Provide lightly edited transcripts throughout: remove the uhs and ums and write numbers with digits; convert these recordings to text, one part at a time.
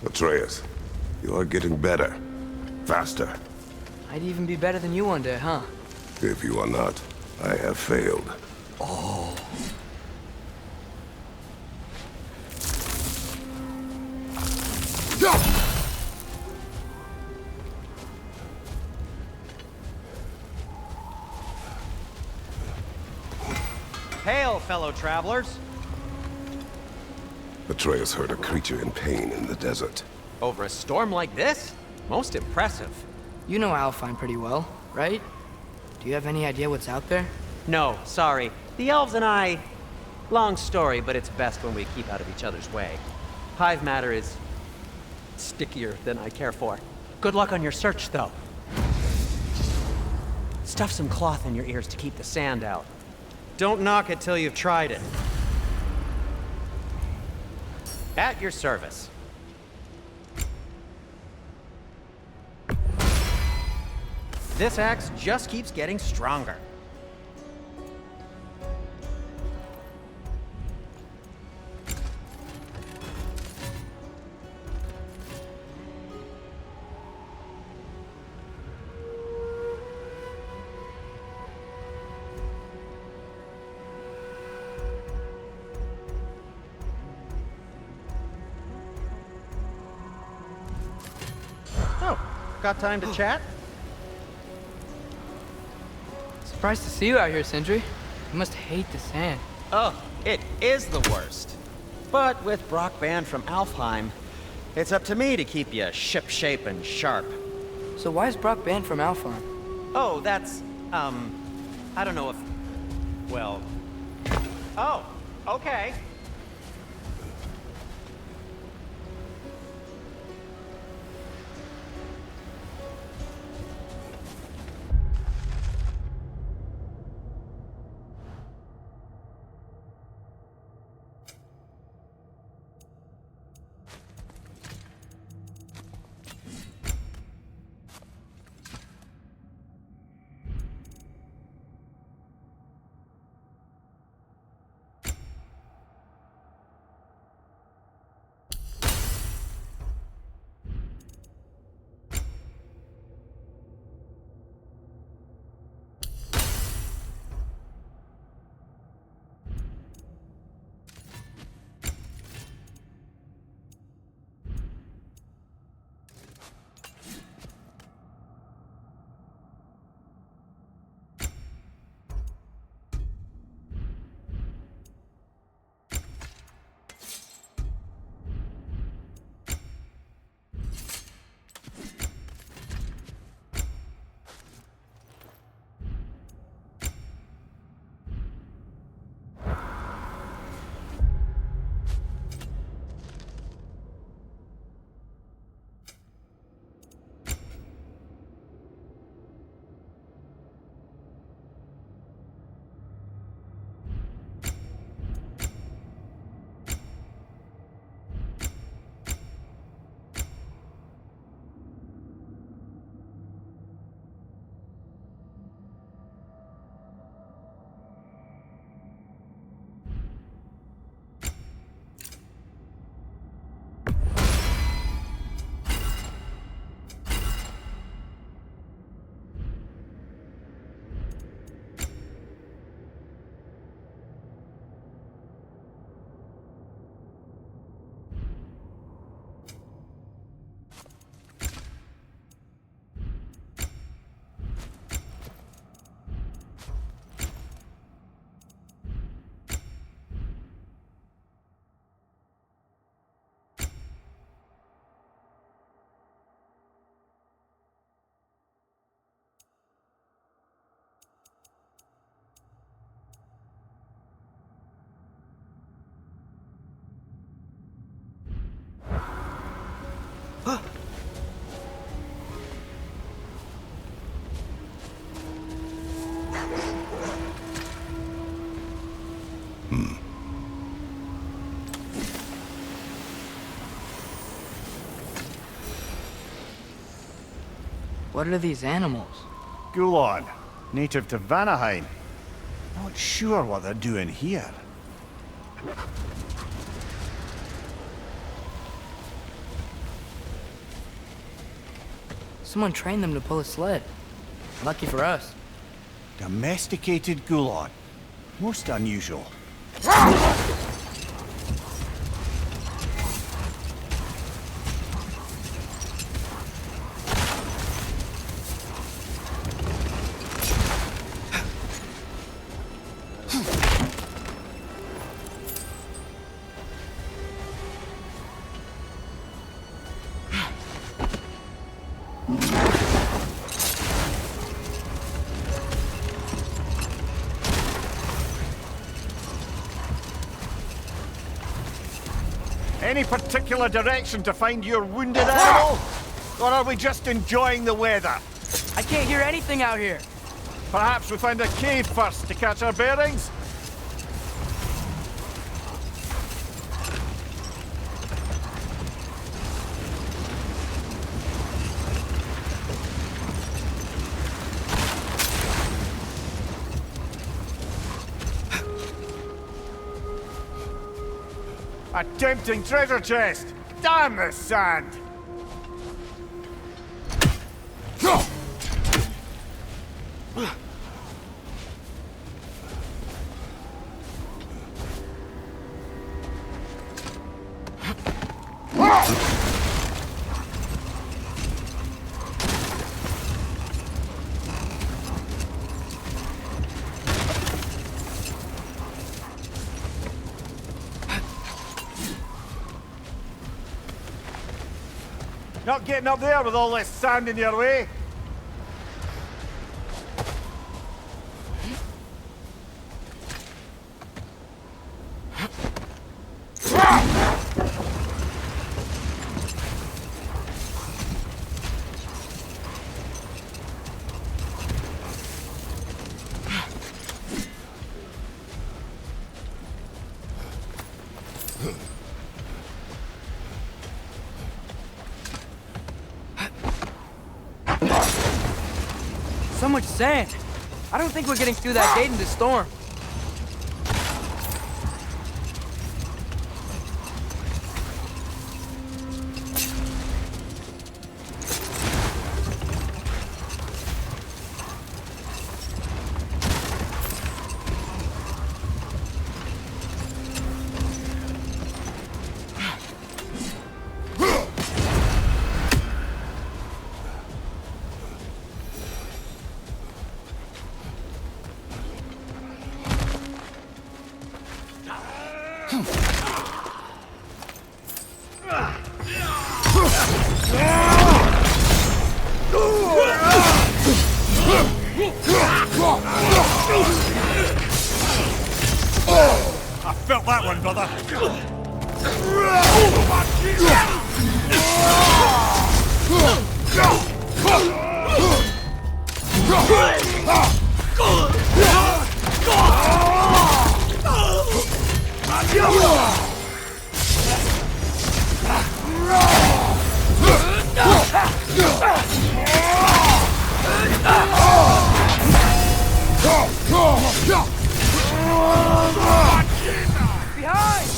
Atreus, you are getting better. Faster. I'd even be better than you one day, huh? If you are not, I have failed. Oh. Hail, fellow travelers! Atreus heard a creature in pain in the desert. Over a storm like this? Most impressive. You know Alfheim pretty well, right? Do you have any idea what's out there? No, sorry. The elves and I... Long story, but it's best when we keep out of each other's way. Hive matter is... stickier than I care for. Good luck on your search, though. Stuff some cloth in your ears to keep the sand out. Don't knock it till you've tried it. At your service. This axe just keeps getting stronger. Oh, got time to chat? Surprised to see you out here, Sindri. You must hate the sand. Oh, it is the worst. But with Brock banned from Alfheim, it's up to me to keep you ship-shape and sharp. So why is Brock banned from Alfheim? Oh, that's, I don't know if... well... Oh, okay. What are these animals? Gulon, native to Vanaheim. Not sure what they're doing here. Someone trained them to pull a sled. Lucky for us. Domesticated Gulon. Most unusual. Any particular direction to find your wounded animal? Or are we just enjoying the weather? I can't hear anything out here. Perhaps we find a cave first to catch our bearings? A tempting treasure chest! Damn this sand! Not getting up there with all this sand in your way. So much sand. I don't think we're getting through that gate in the storm. I felt that one, brother. Behind!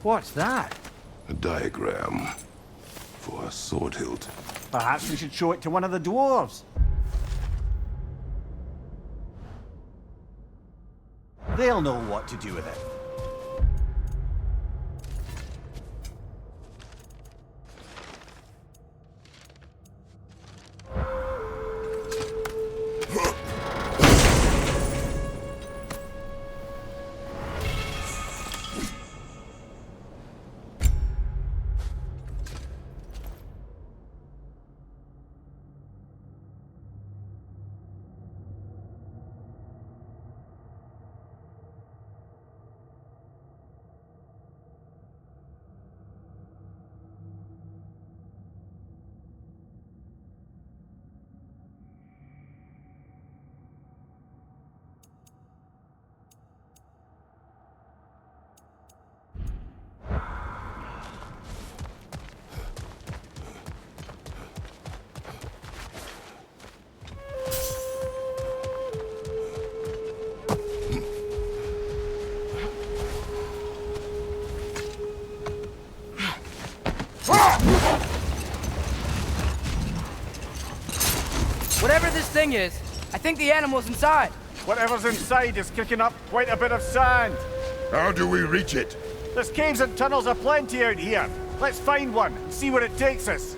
What's that? A diagram for a sword hilt. Perhaps we should show it to one of the dwarves. They'll know what to do with it. thing is, I think the animal's inside. Whatever's inside is kicking up quite a bit of sand. How do we reach it? There's caves and tunnels aplenty out here. Let's find one and see where it takes us.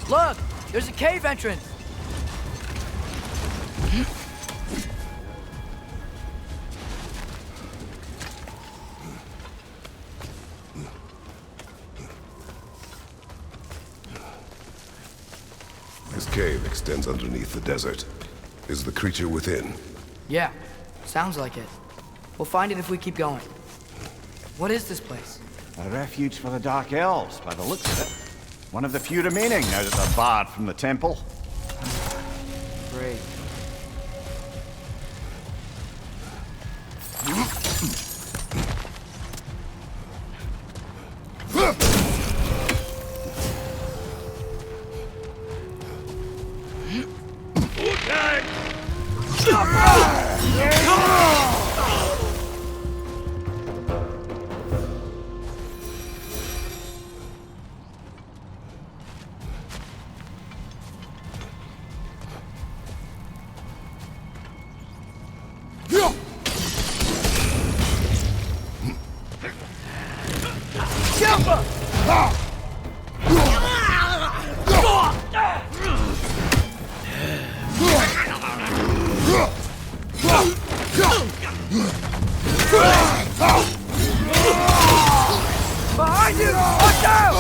Look! There's a cave entrance! This cave extends underneath the desert. Is the creature within? Yeah, sounds like it. We'll find it if we keep going. What is this place? A refuge for the Dark Elves, by the looks of it. One of the few remaining now that they're barred from the temple. Great. Behind you! Watch out!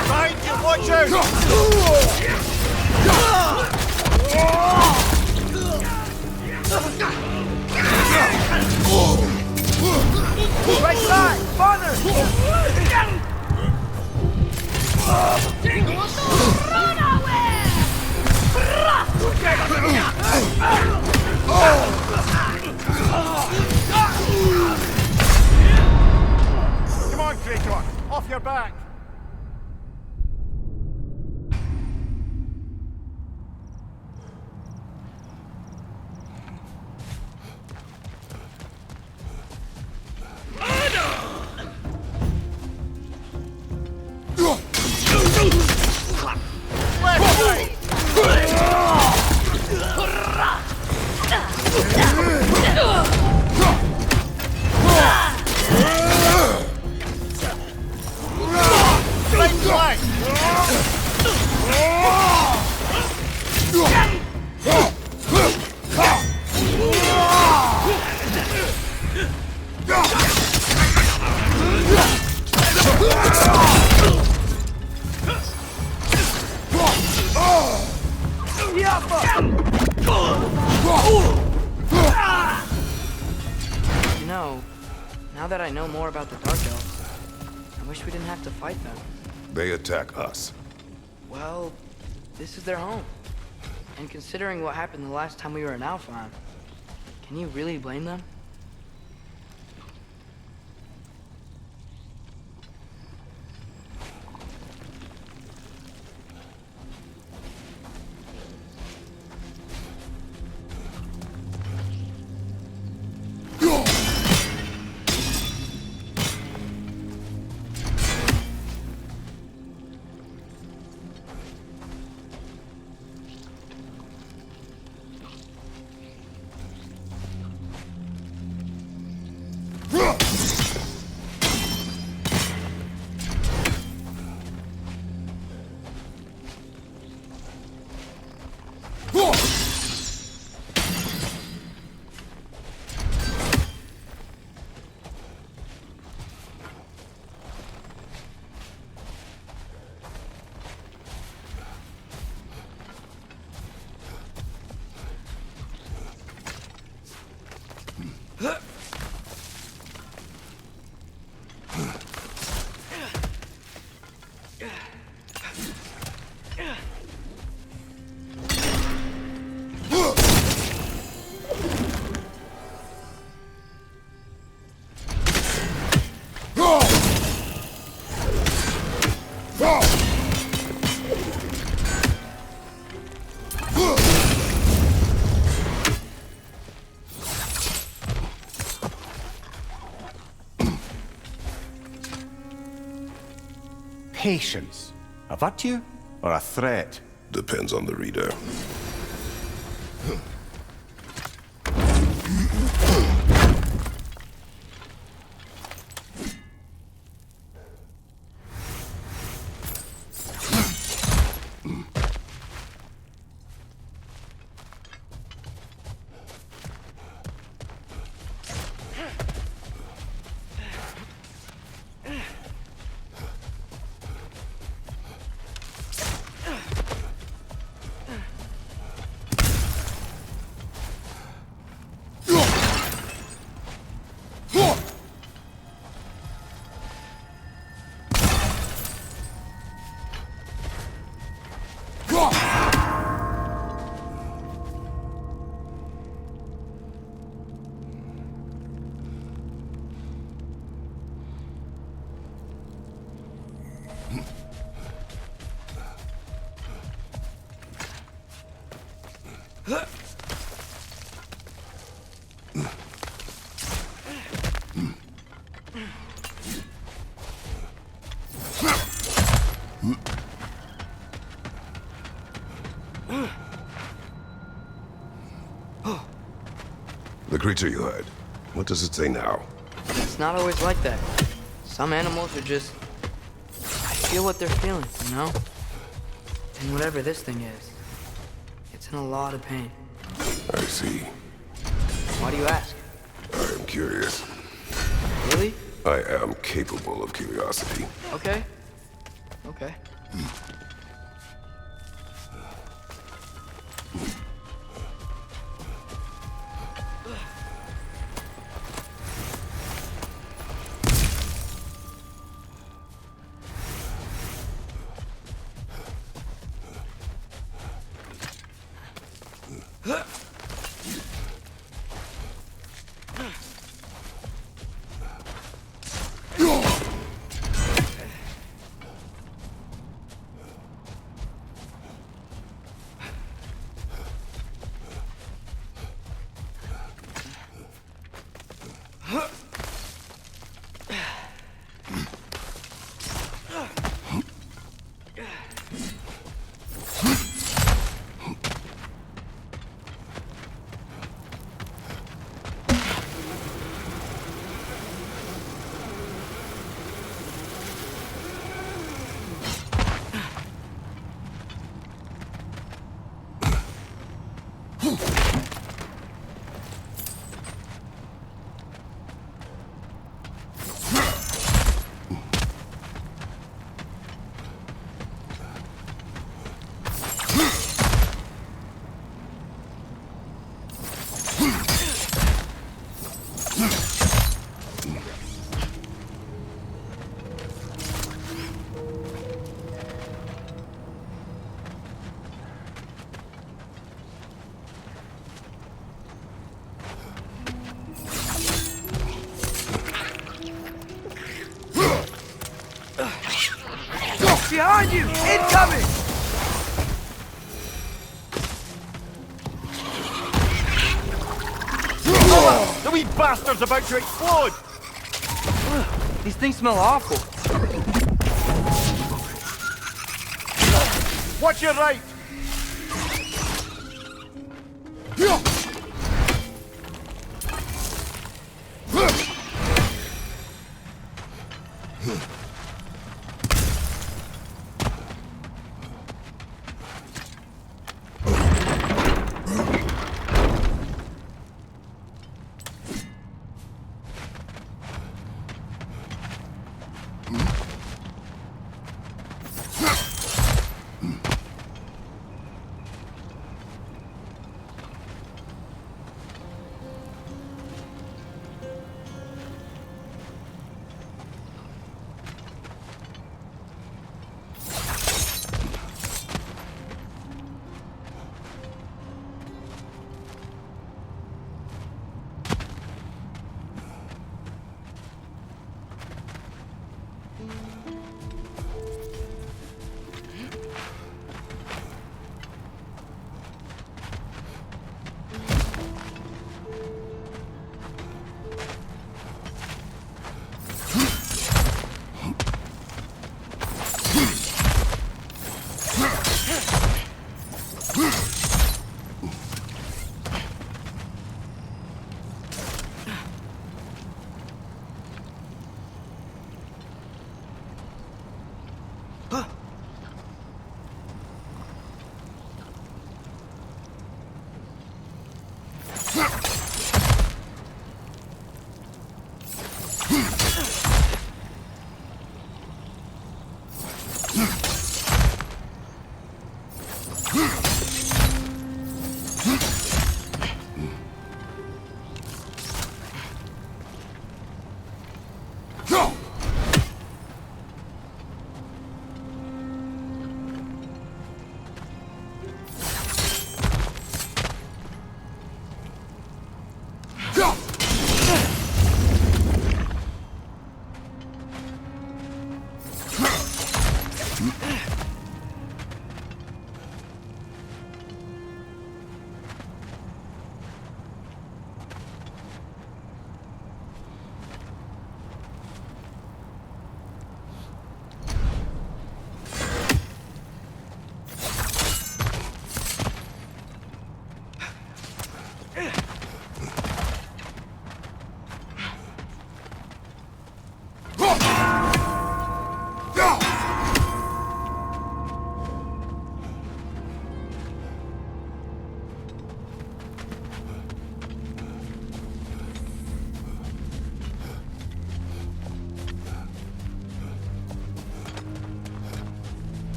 Behind you, watch out! Right side! Farther! Come on, Kratos! Off your back! You know, now that I know more about the Dark Elves, I wish we didn't have to fight them. They attack us. Well, this is their home. And considering what happened the last time we were in Alfheim, can you really blame them? patience a virtue or a threat? Depends on the reader. The creature you had, what does it say now? It's not always like that. Some animals are just... I feel what they're feeling, you know? And whatever this thing is, it's in a lot of pain. I see. Why do you ask? I am curious. Really? I am capable of curiosity. Okay. Okay. Behind you! Incoming! The wee bastard's about to explode! These things smell awful. Watch your right!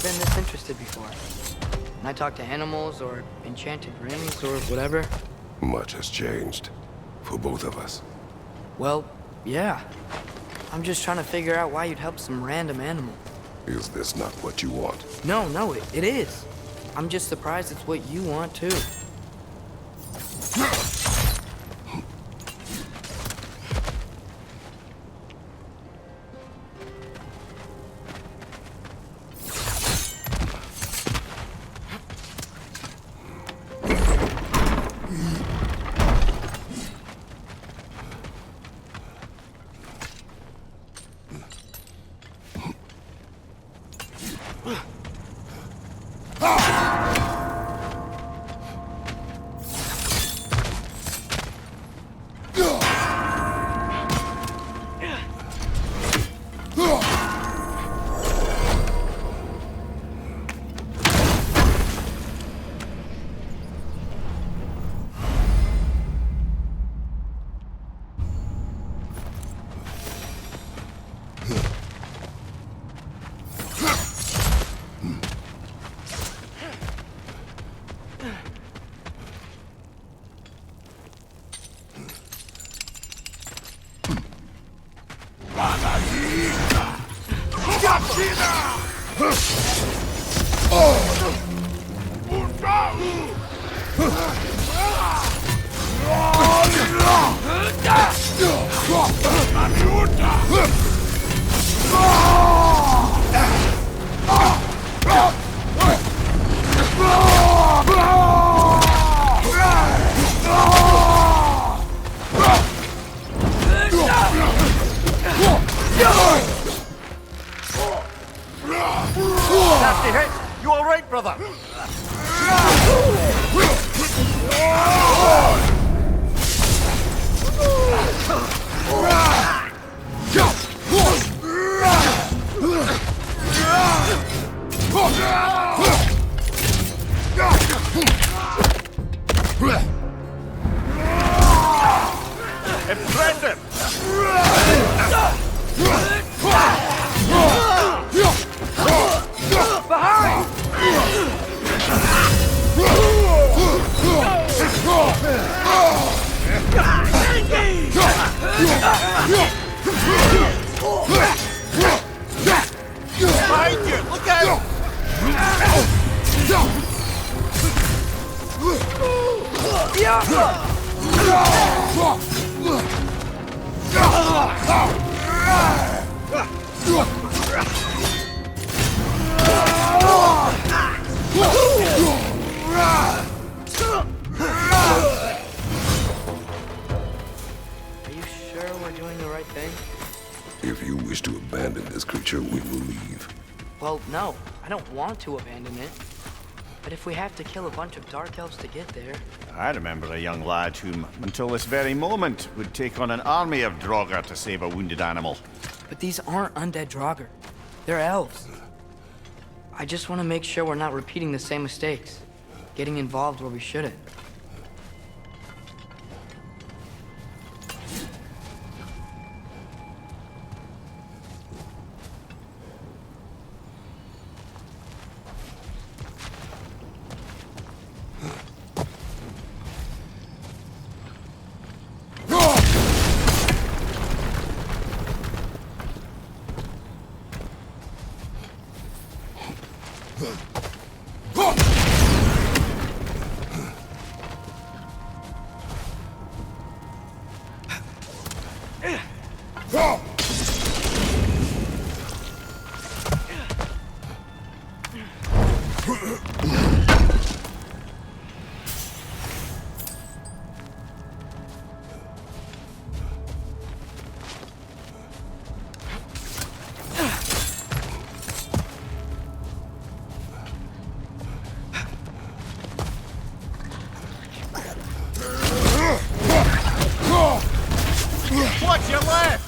Been this interested before. When I talk to animals or enchanted rings or whatever. Much has changed. For both of us. Well, yeah. I'm just trying to figure out why you'd help some random animal. Is this not what you want? No, it is. I'm just surprised it's what you want too. Nasty hit! You alright, brother? Impressive! Behind! Behind you! Look out! Are you sure we're doing the right thing? If you wish to abandon this creature, we will leave. Well, no. I don't want to abandon it. But if we have to kill a bunch of dark elves to get there... I remember a young lad whom, until this very moment, would take on an army of Draugr to save a wounded animal. But these aren't undead Draugr. They're elves. I just want to make sure we're not repeating the same mistakes. Getting involved where we shouldn't. Watch your left!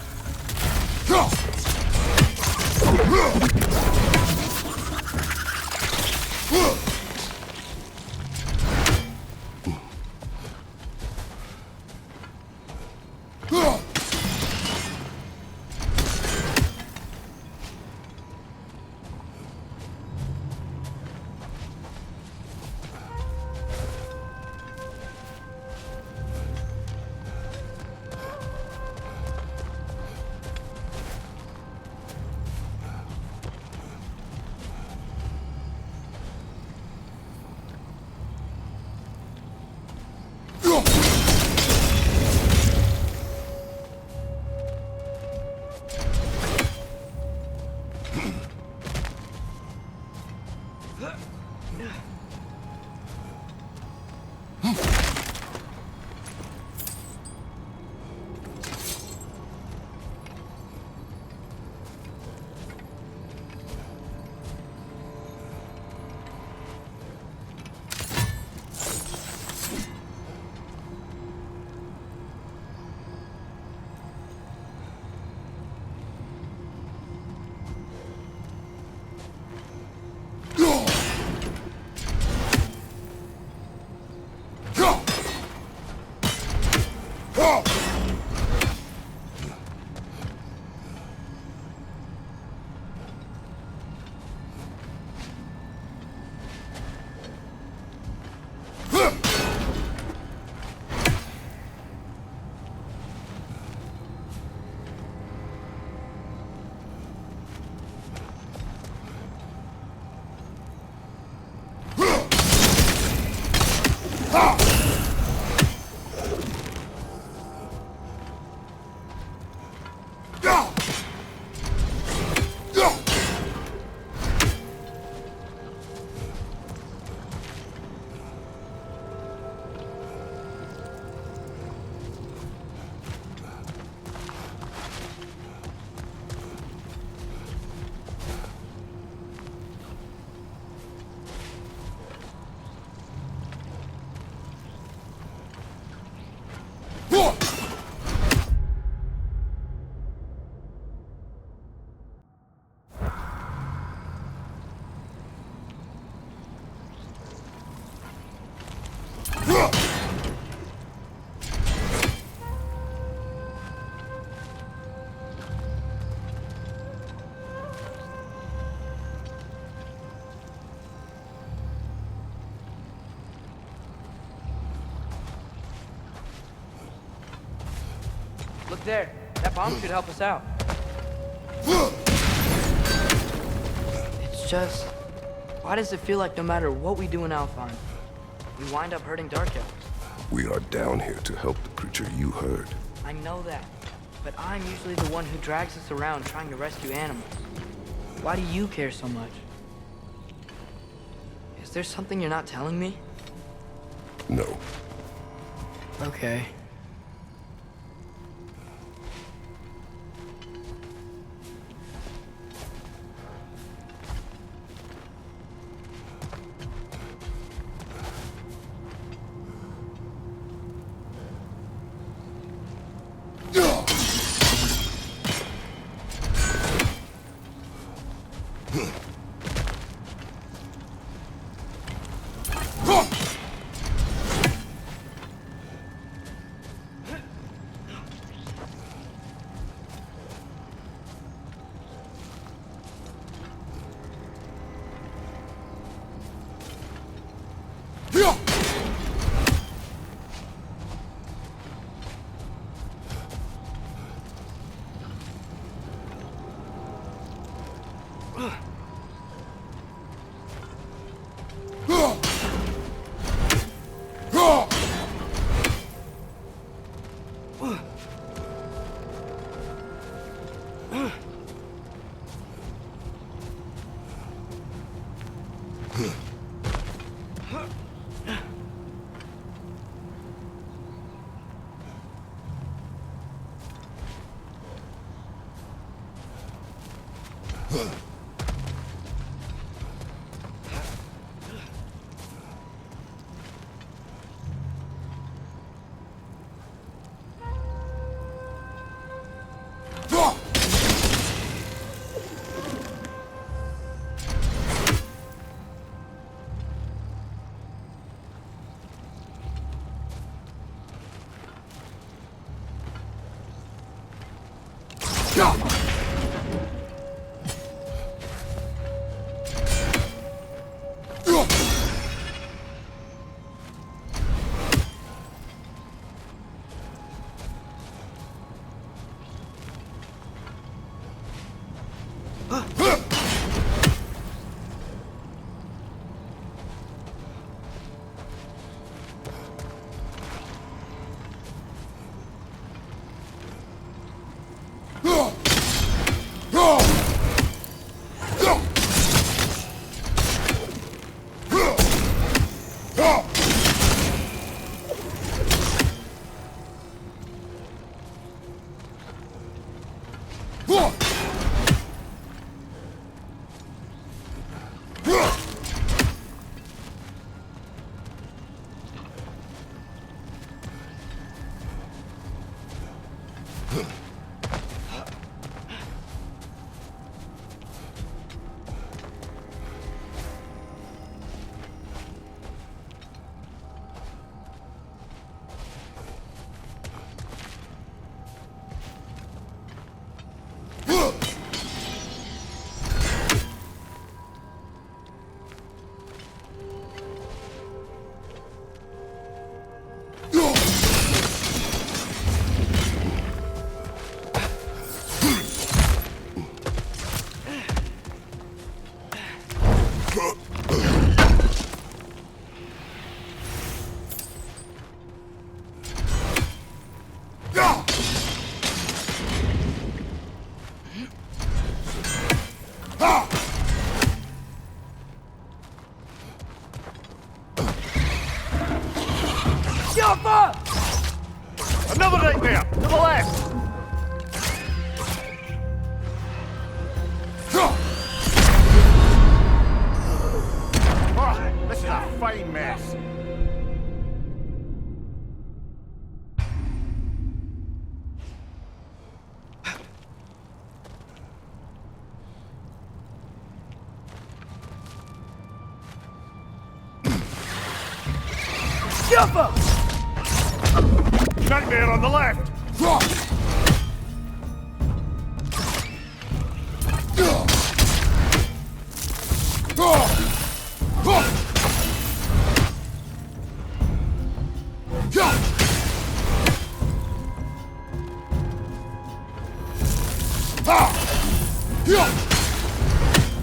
Look there. That bomb should help us out. It's just... why does it feel like no matter what we do in Alfheim, we wind up hurting Dark Elves? We are down here to help the creature you heard. I know that, but I'm usually the one who drags us around trying to rescue animals. Why do you care so much? Is there something you're not telling me? No. Okay. Another right there, to the left! Oh, this is a fine mess. Nightmare on the left!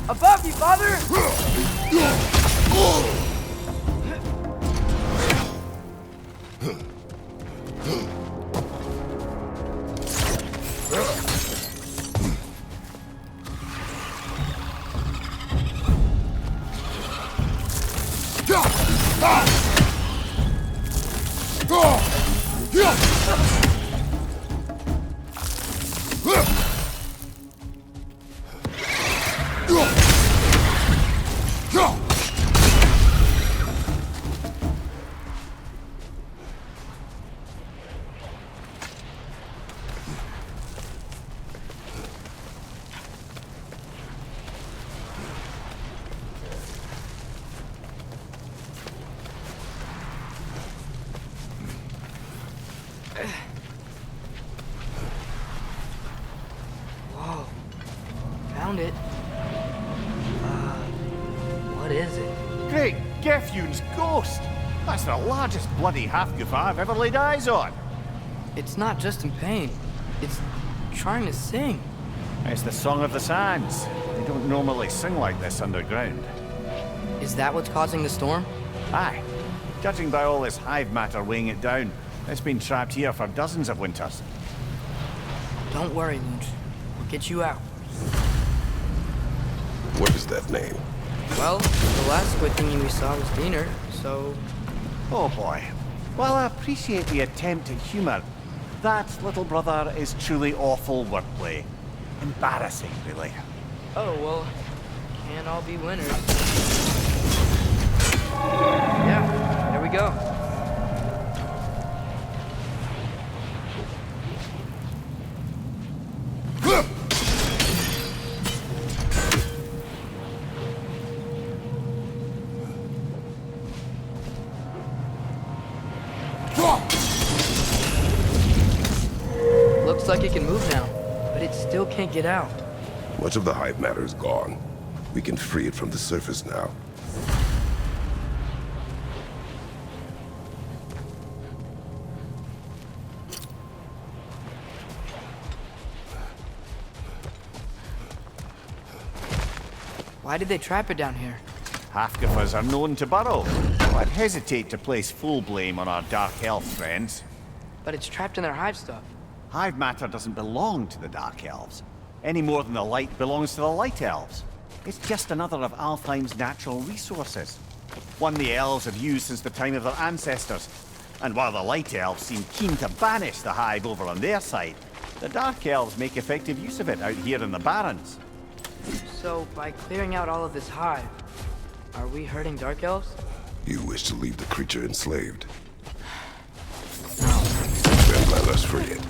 Above you, father! Whoa. Found it. What is it? Great, Gefyun's ghost! That's the largest bloody half-goof I've ever laid eyes on. It's not just in pain. It's trying to sing. It's the Song of the Sands. They don't normally sing like this underground. Is that what's causing the storm? Aye. Judging by all this hive matter weighing it down, it's been trapped here for dozens of winters. Don't worry, Lunch. We'll get you out. What is that name? Well, the last squid thingy we saw was Diener, so... Oh boy. While I appreciate the attempt at humour, that, little brother, is truly awful wordplay. Embarrassing, really. Oh, well, can't all be winners. Yeah, there we go. Looks like it can move now, but it still can't get out. Much of the hive matter is gone. We can free it from the surface now. Why did they trap it down here? Half-goofers are known to burrow, so I'd hesitate to place full blame on our Dark Elf friends. But it's trapped in their hive stuff. Hive matter doesn't belong to the Dark Elves, any more than the light belongs to the Light Elves. It's just another of Alfheim's natural resources. One the Elves have used since the time of their ancestors. And while the Light Elves seem keen to banish the hive over on their side, the Dark Elves make effective use of it out here in the Barrens. So, by clearing out all of this hive, are we hurting Dark Elves? You wish to leave the creature enslaved. Then let us free it.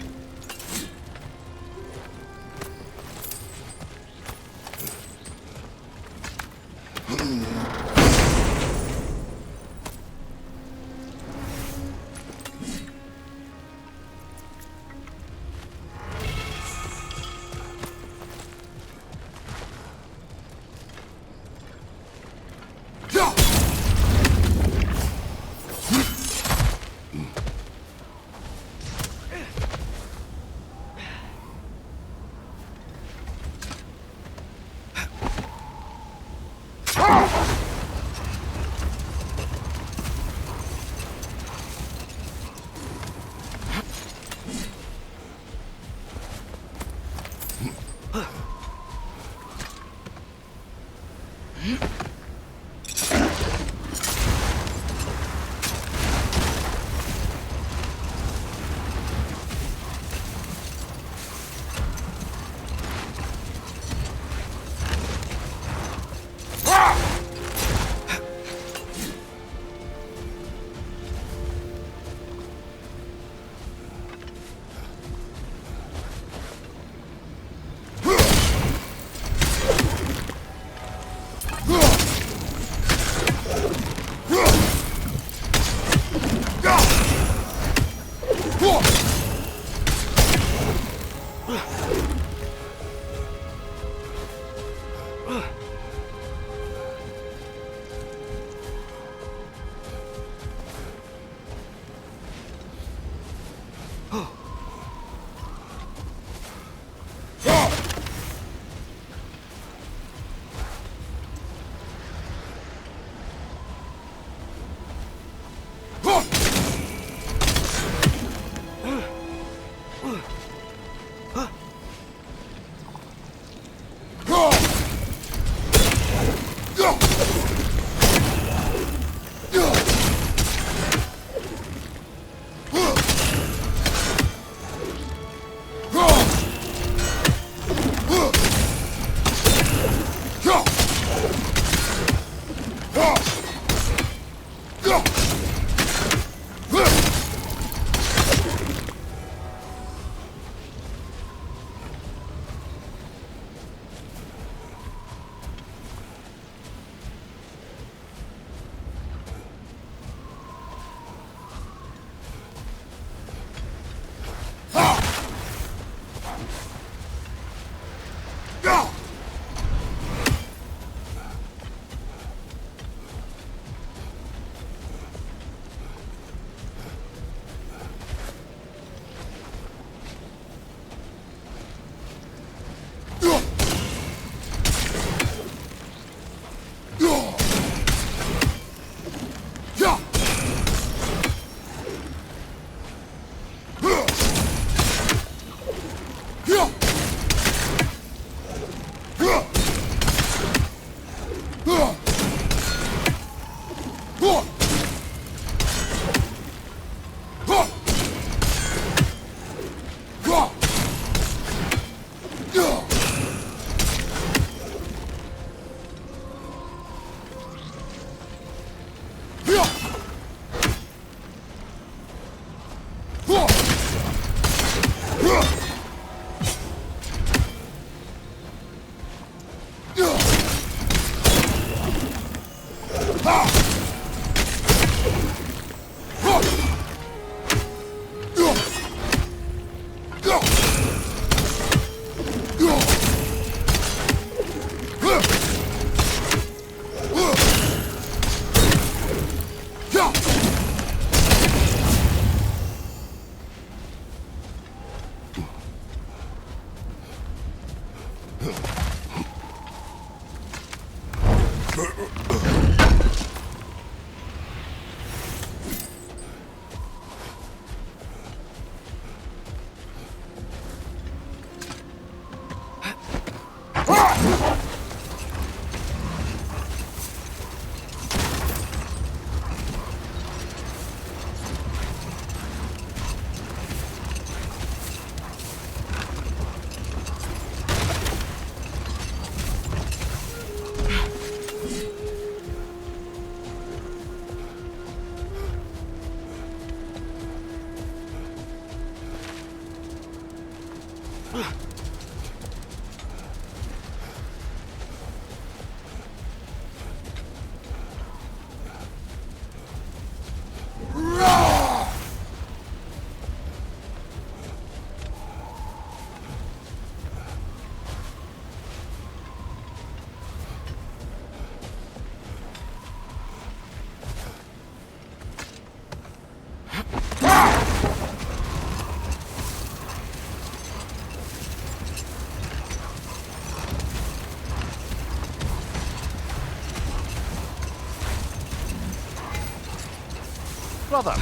Brother,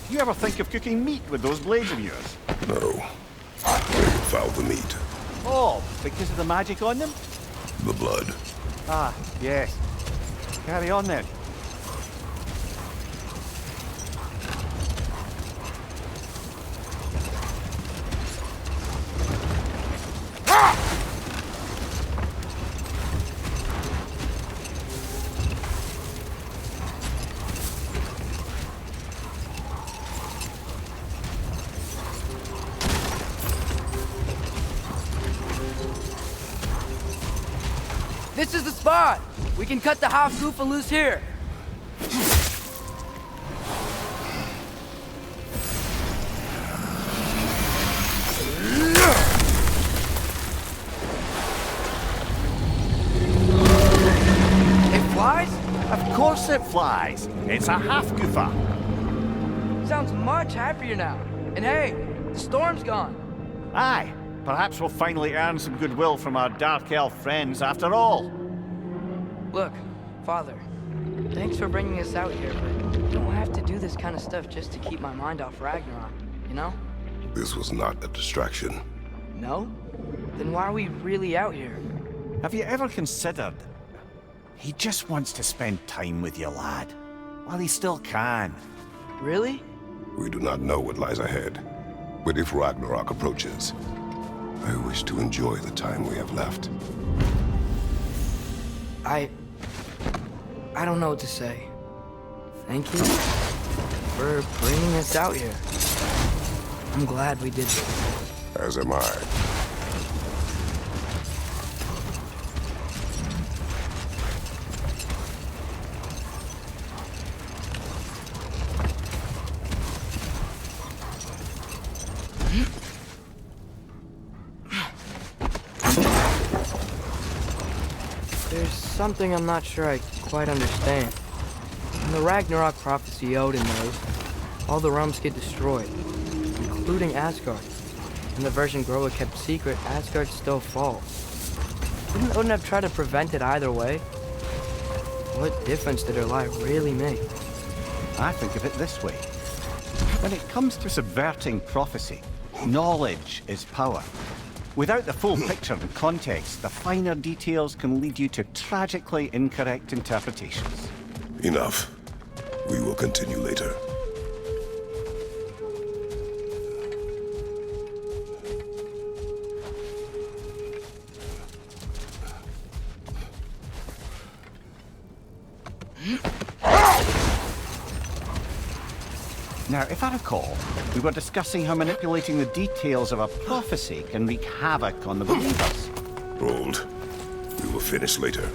do you ever think of cooking meat with those blades of yours? No. They would foul the meat. Oh, because of the magic on them? The blood. Ah, yes. Carry on then. This is the spot! We can cut the half goofa loose here. It flies? Of course it flies. It's a half goofa. Sounds much happier now. And hey, the storm's gone. Aye, perhaps we'll finally earn some goodwill from our Dark Elf friends after all. Look, Father, thanks for bringing us out here, but you don't have to do this kind of stuff just to keep my mind off Ragnarok, you know? This was not a distraction. No? Then why are we really out here? Have you ever considered... He just wants to spend time with you, lad. While he still can. Really? We do not know what lies ahead. But if Ragnarok approaches, I wish to enjoy the time we have left. I don't know what to say. Thank you for bringing us out here. I'm glad we did this. As am I. There's something I'm not sure I quite understand. In the Ragnarok prophecy Odin knows, all the realms get destroyed, including Asgard. In the version Groa kept secret, Asgard still falls. Wouldn't Odin have tried to prevent it either way? What difference did her lie really make? I think of it this way. When it comes to subverting prophecy, knowledge is power. Without the full picture and context, the finer details can lead you to tragically incorrect interpretations. Enough. We will continue later. Now, if I recall, we were discussing how manipulating the details of a prophecy can wreak havoc on the believers. Hold. We will finish later.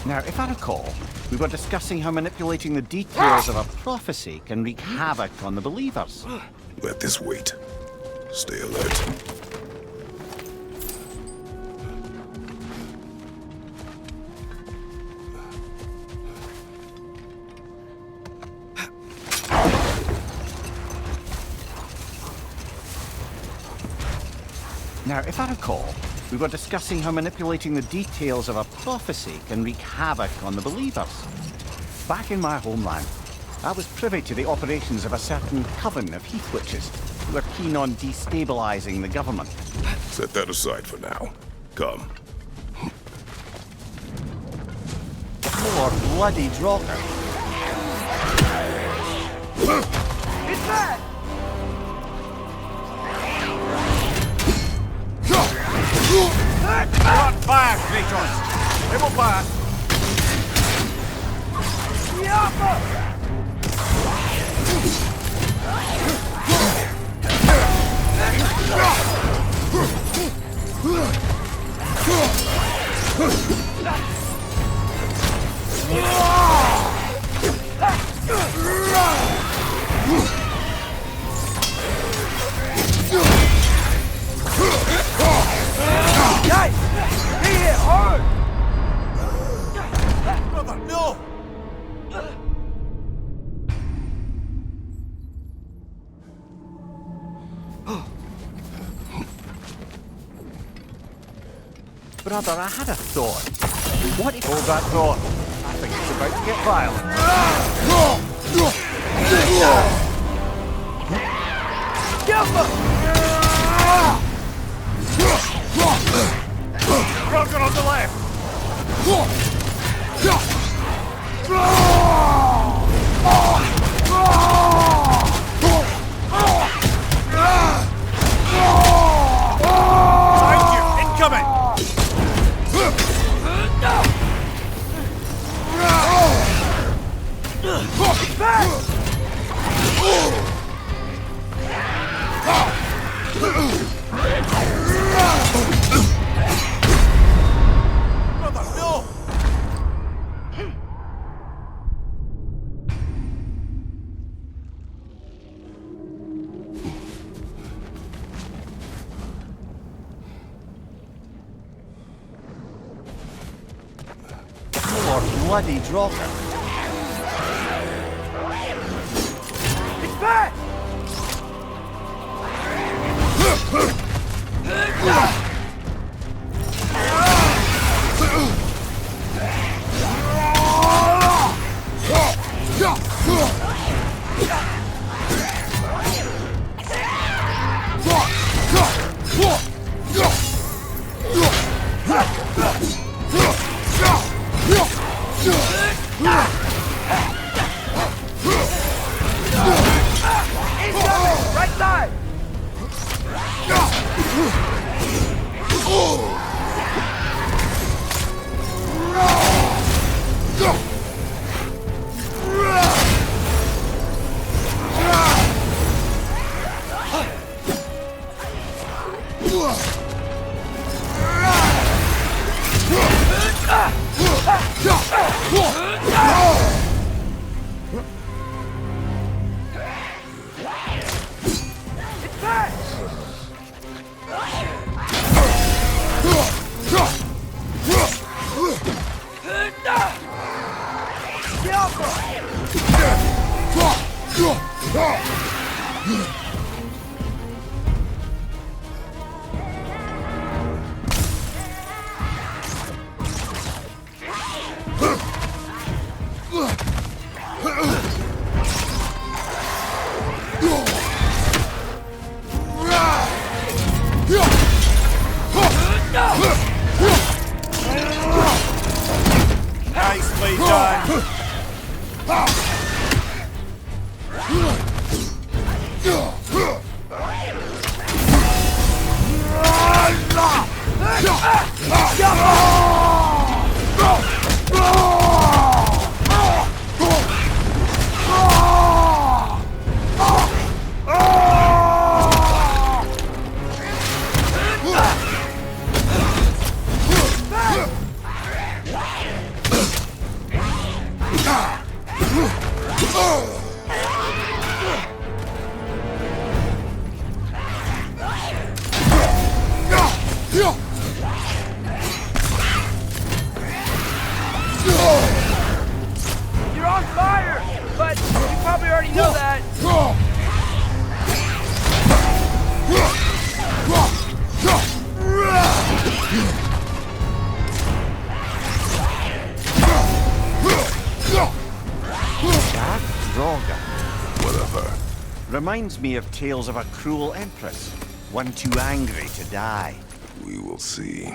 Now, if I recall, we were discussing how manipulating the details of a prophecy can wreak havoc on the believers. Let this wait. Stay alert. Now, if I recall, we were discussing how manipulating the details of a prophecy can wreak havoc on the believers. Back in my homeland, I was privy to the operations of a certain coven of heath witches who were keen on destabilizing the government. Set that aside for now. Come. More bloody Drocker. It's back! Not fire, Kratos! It will pass! Guys! He hit hard! Brother, no! Brother, I had a thought. What if... Hold that thought. I think it's about to get violent. Rocket on the left! Behind you! Incoming! Brother, no! Poor bloody Drocker. It's back! Incoming! Right side! Nicely done! You're on fire! But you probably already know that. That Droga Whatever. reminds me of tales of a cruel empress, one too angry to die. We will see.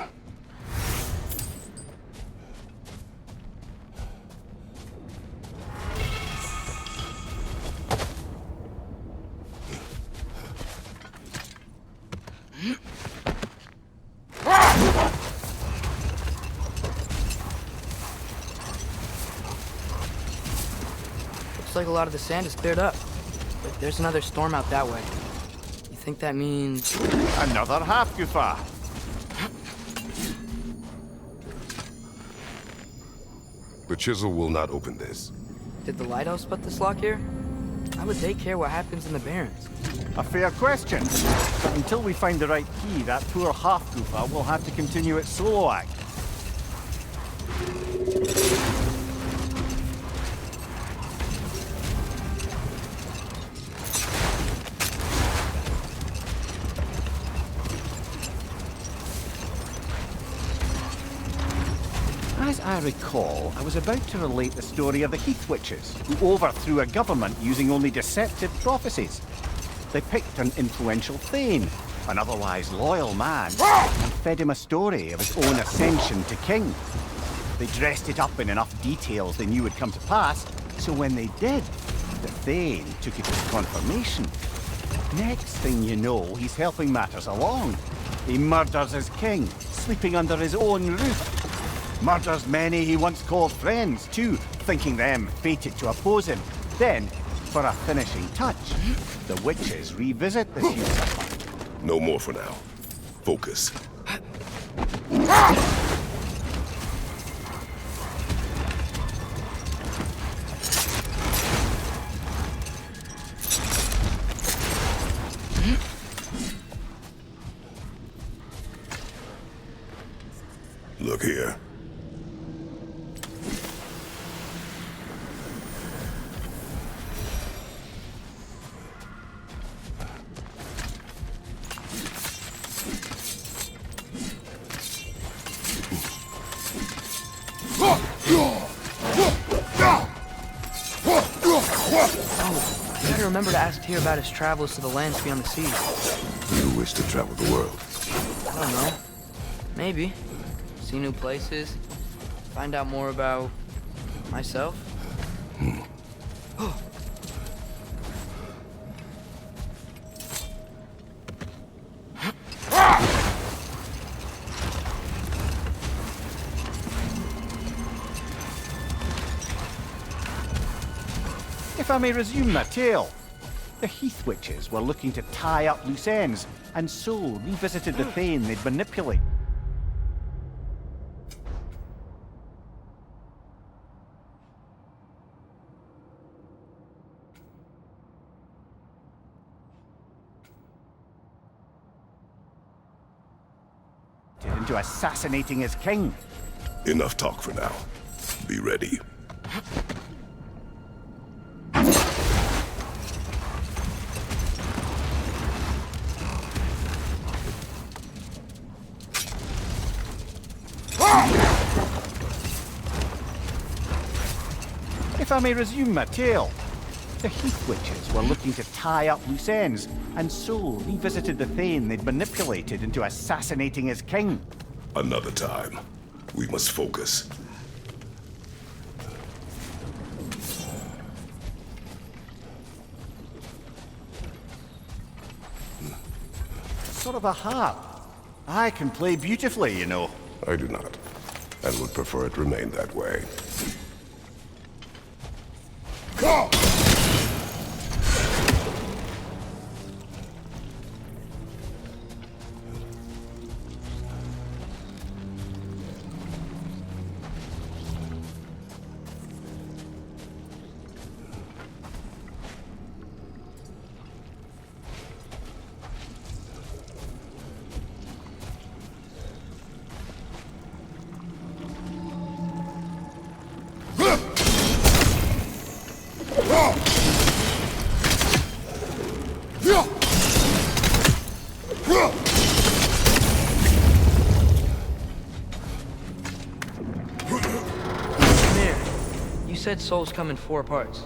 Looks like a lot of the sand is cleared up. But there's another storm out that way. You think that means... Another half-goofa. The chisel will not open this. Did the lighthouse put this lock here? How would they care what happens in the Barrens? A fair question. But until we find the right key, that poor half-goofa will have to continue its solo act. As I recall, I was about to relate the story of the Heath Witches, who overthrew a government using only deceptive prophecies. They picked an influential Thane, an otherwise loyal man, and fed him a story of his own ascension to king. They dressed it up in enough details they knew would come to pass, so when they did, the Thane took it as confirmation. Next thing you know, he's helping matters along. He murders his king, sleeping under his own roof. Murders many he once called friends, too, thinking them fated to oppose him. Then, for a finishing touch, the witches revisit the future. No more for now. Focus. Look here. Remember to ask Tyr about his travels to the lands beyond the seas. You wish to travel the world? I don't know. Maybe. See new places. Find out more about myself. If I may resume my tale, the Heath Witches were looking to tie up loose ends, and so revisited the Thane they'd manipulate. Into assassinating his king. Enough talk for now. Be ready. If I may resume my tale, the Heath Witches were looking to tie up loose ends, and so revisited the Thane they'd manipulated into assassinating his king. Another time. We must focus. Sort of a harp. I can play beautifully, you know. I do not, and would prefer it remain that way. Go! You said souls come in 4 parts.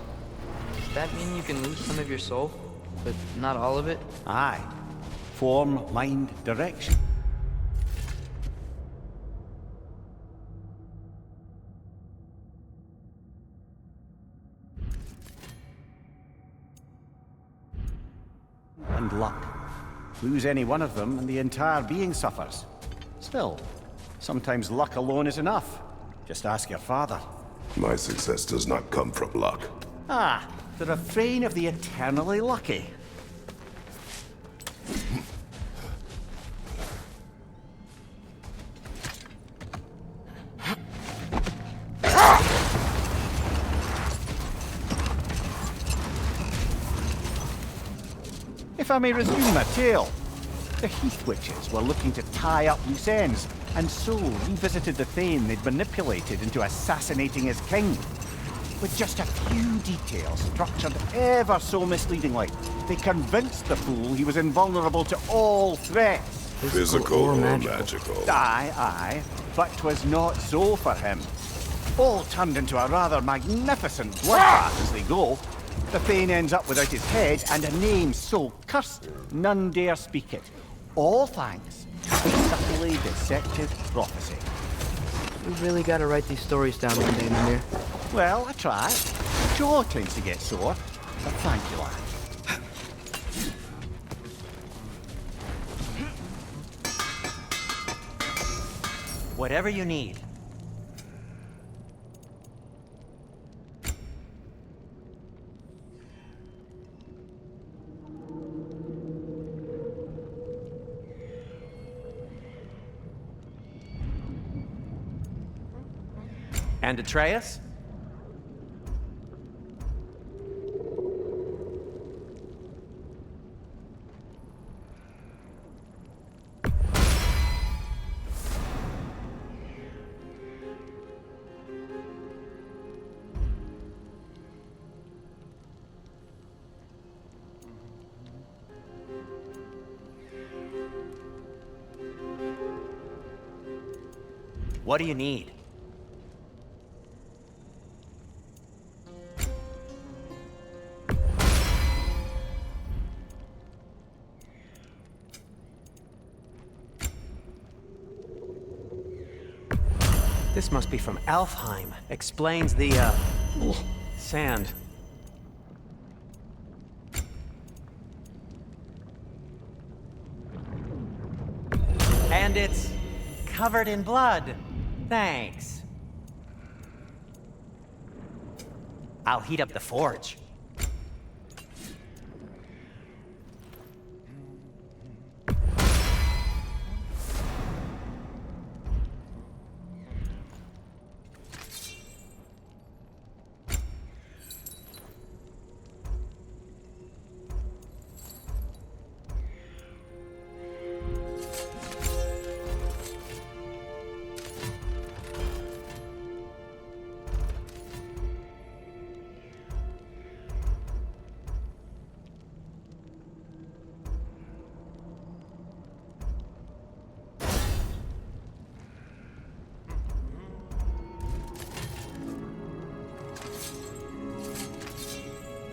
Does that mean you can lose some of your soul, but not all of it? Aye. Form, mind, direction. And luck. Lose any one of them and the entire being suffers. Still, sometimes luck alone is enough. Just ask your father. My success does not come from luck. Ah, the refrain of the eternally lucky. If I may resume my tale, the Heath Witches were looking to tie up loose ends, and so revisited the Thane they'd manipulated into assassinating his king. With just a few details structured ever so misleadingly, they convinced the fool he was invulnerable to all threats. Physical or magical? Aye, aye, but 'twas not so for him. All turned into a rather magnificent bloodbath as they go. The Thane ends up without his head and a name so cursed none dare speak it. All thanks to subtly deceptive prophecy. We really gotta write these stories down one day, Mimir. Well, I try. Jaw tends to get sore, but thank you, lad. Whatever you need. And Atreus? What do you need? This must be from Alfheim. Explains the, sand. And it's covered in blood. Thanks. I'll heat up the forge.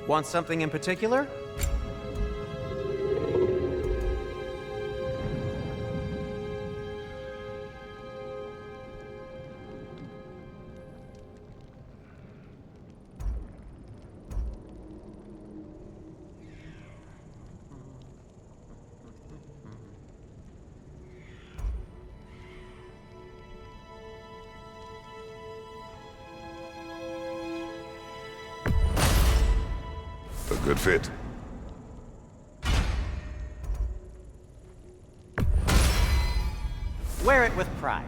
Want something in particular? A good fit. Wear it with pride.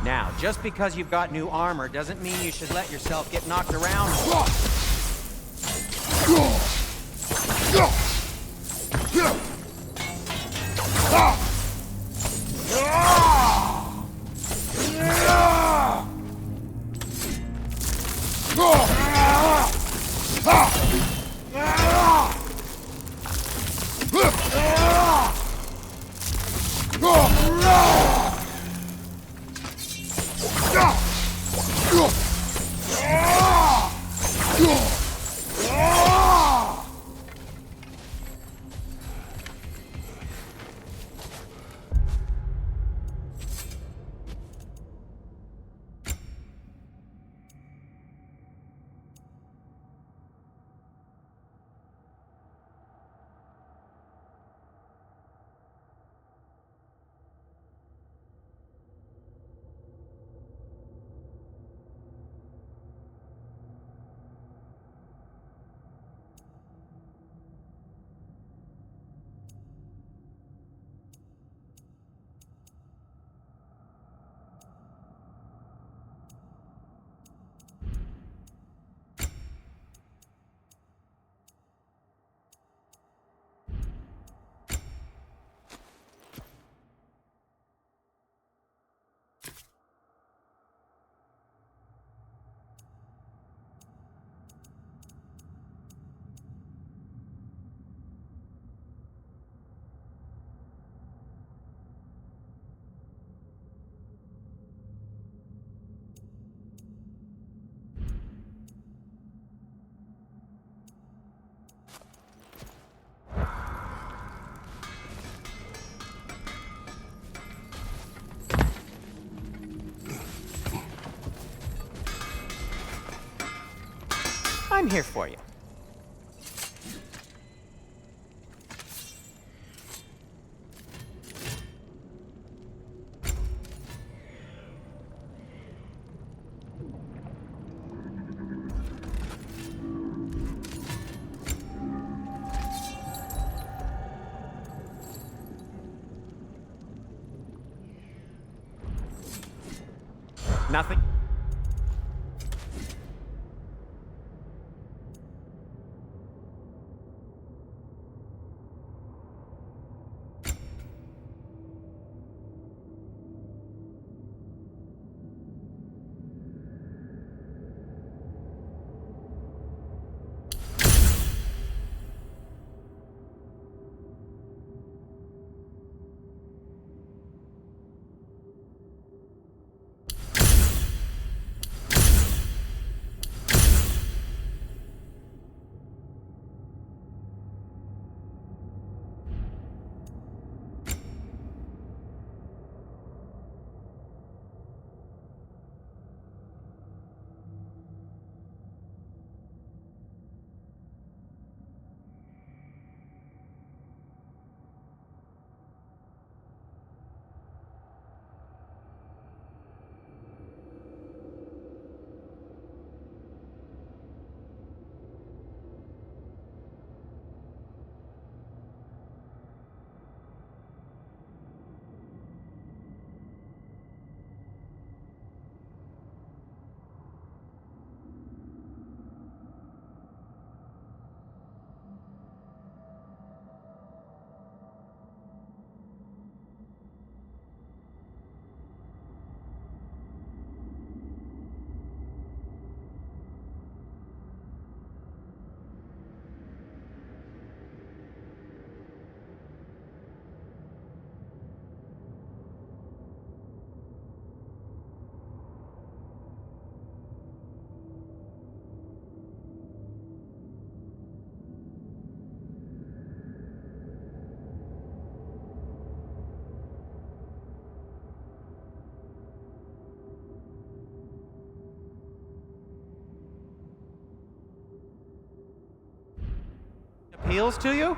Now, just because you've got new armor doesn't mean you should let yourself get knocked around. I'm here for you. Nothing. Appeals to you?